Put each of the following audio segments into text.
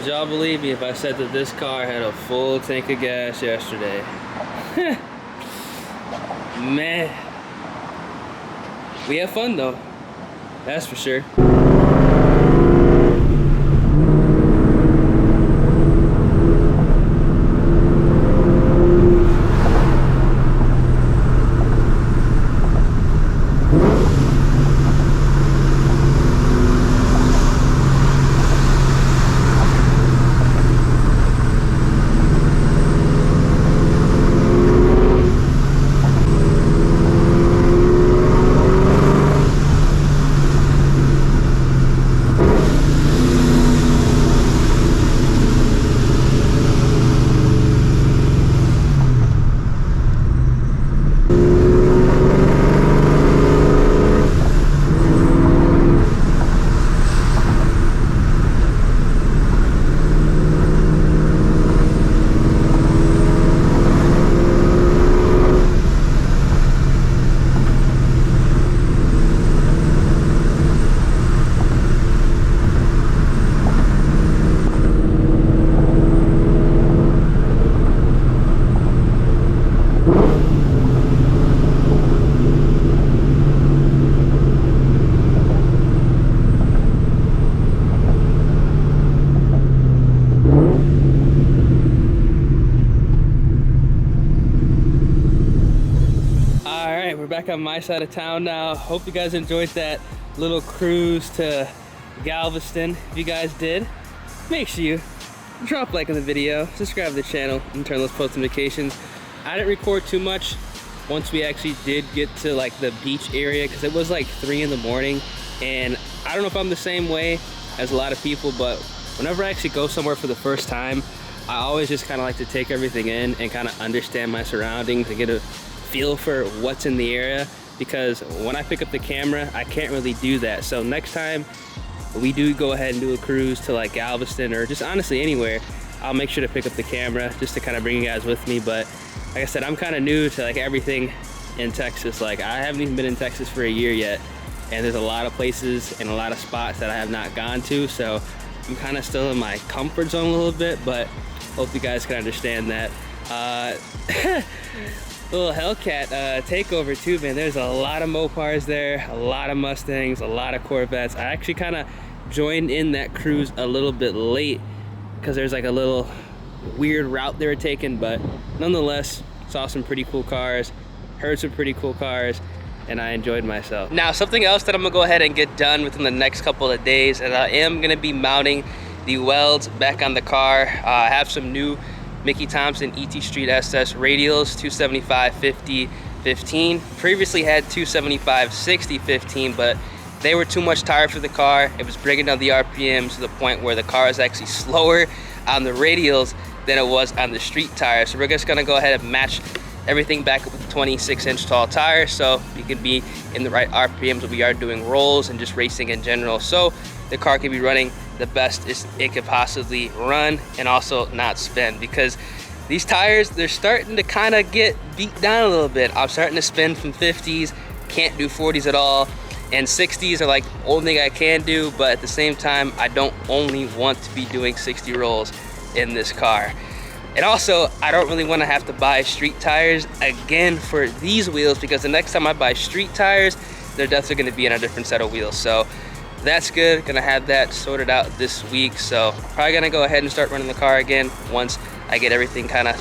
Would y'all believe me if I said that this car had a full tank of gas yesterday? Man. We have fun though. That's for sure. We're back on my side of town now. Hope you guys enjoyed that little cruise to Galveston. If you guys did, make sure you drop a like on the video, subscribe to the channel, and turn those post notifications. I didn't record too much once we actually did get to like the beach area because it was like 3 in the morning, and I don't know if I'm the same way as a lot of people, but whenever I actually go somewhere for the first time, I always just kind of like to take everything in and kind of understand my surroundings and get a feel for what's in the area, because when I pick up the camera I can't really do that. So next time we do go ahead and do a cruise to like Galveston or just honestly anywhere, I'll make sure to pick up the camera just to kind of bring you guys with me. But like I said, I'm kind of new to like everything in Texas. Like I haven't even been in Texas for a year yet, and there's a lot of places and a lot of spots that I have not gone to, so I'm kind of still in my comfort zone a little bit, but hope you guys can understand that. Little Hellcat takeover too, man. There's a lot of Mopars there, a lot of Mustangs, a lot of Corvettes. I actually kind of joined in that cruise a little bit late because there's like a little weird route they were taking, but nonetheless saw some pretty cool cars, heard some pretty cool cars, and I enjoyed myself. Now something else that I'm gonna go ahead and get done within the next couple of days, and I am gonna be mounting the welds back on the car. I have some new Mickey Thompson ET Street SS radials, 275 50 15. Previously had 275 60 15, but they were too much tire for the car. It was bringing down the RPMs to the point where the car is actually slower on the radials than it was on the street tire. So we're just gonna go ahead and match everything back up with 26-inch tall tires so you can be in the right RPMs when we are doing rolls and just racing in general, so the car can be running the best it could possibly run and also not spin, because these tires, they're starting to kind of get beat down a little bit. I'm starting to spin from 50s, can't do 40s at all, and 60s are like the only thing I can do, but at the same time I don't only want to be doing 60 rolls in this car. And also, I don't really want to have to buy street tires again for these wheels, because the next time I buy street tires, they're definitely going to be on a different set of wheels. So that's good. Gonna have that sorted out this week. So probably gonna go ahead and start running the car again once I get everything kind of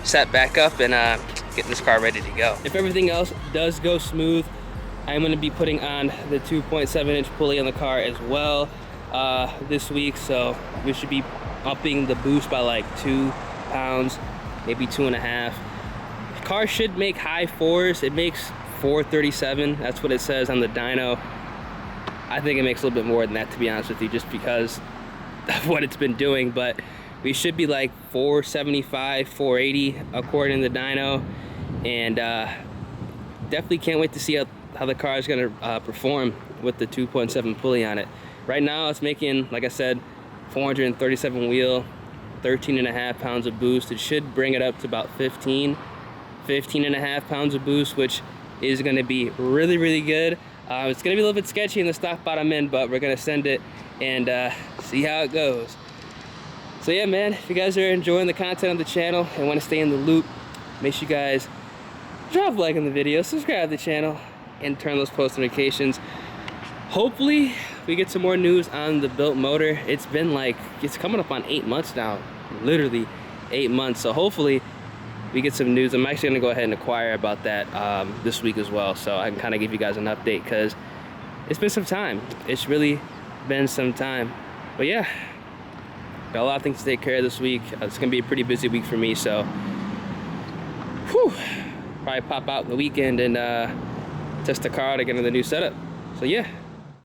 set back up and getting this car ready to go. If everything else does go smooth, I'm gonna be putting on the 2.7-inch pulley on the car as well this week. So we should be upping the boost by like 2 pounds, maybe 2.5. The car should make high 4s. It makes 437. That's what it says on the dyno. I think it makes a little bit more than that, to be honest with you, just because of what it's been doing, but we should be like 475, 480 according to the dyno, and definitely can't wait to see how the car is going to perform with the 2.7 pulley on it. Right now it's making, like I said, 437 wheel, 13.5 pounds of boost. It should bring it up to about 15.5 pounds of boost, which is going to be really, really good. It's going to be a little bit sketchy in the stock bottom end, but we're going to send it and see how it goes. So yeah, man, if you guys are enjoying the content on the channel and want to stay in the loop, make sure you guys drop a like on the video, subscribe to the channel, and turn those post notifications. Hopefully we get some more news on the built motor. It's been like, it's coming up on 8 months now, literally 8 months. So hopefully we get some news. I'm actually gonna go ahead and inquire about that this week as well, so I can kind of give you guys an update, because it's been some time. It's really been some time. But yeah, got a lot of things to take care of this week. It's gonna be a pretty busy week for me, so whew, probably pop out the weekend and test the car to get into the new setup. So yeah,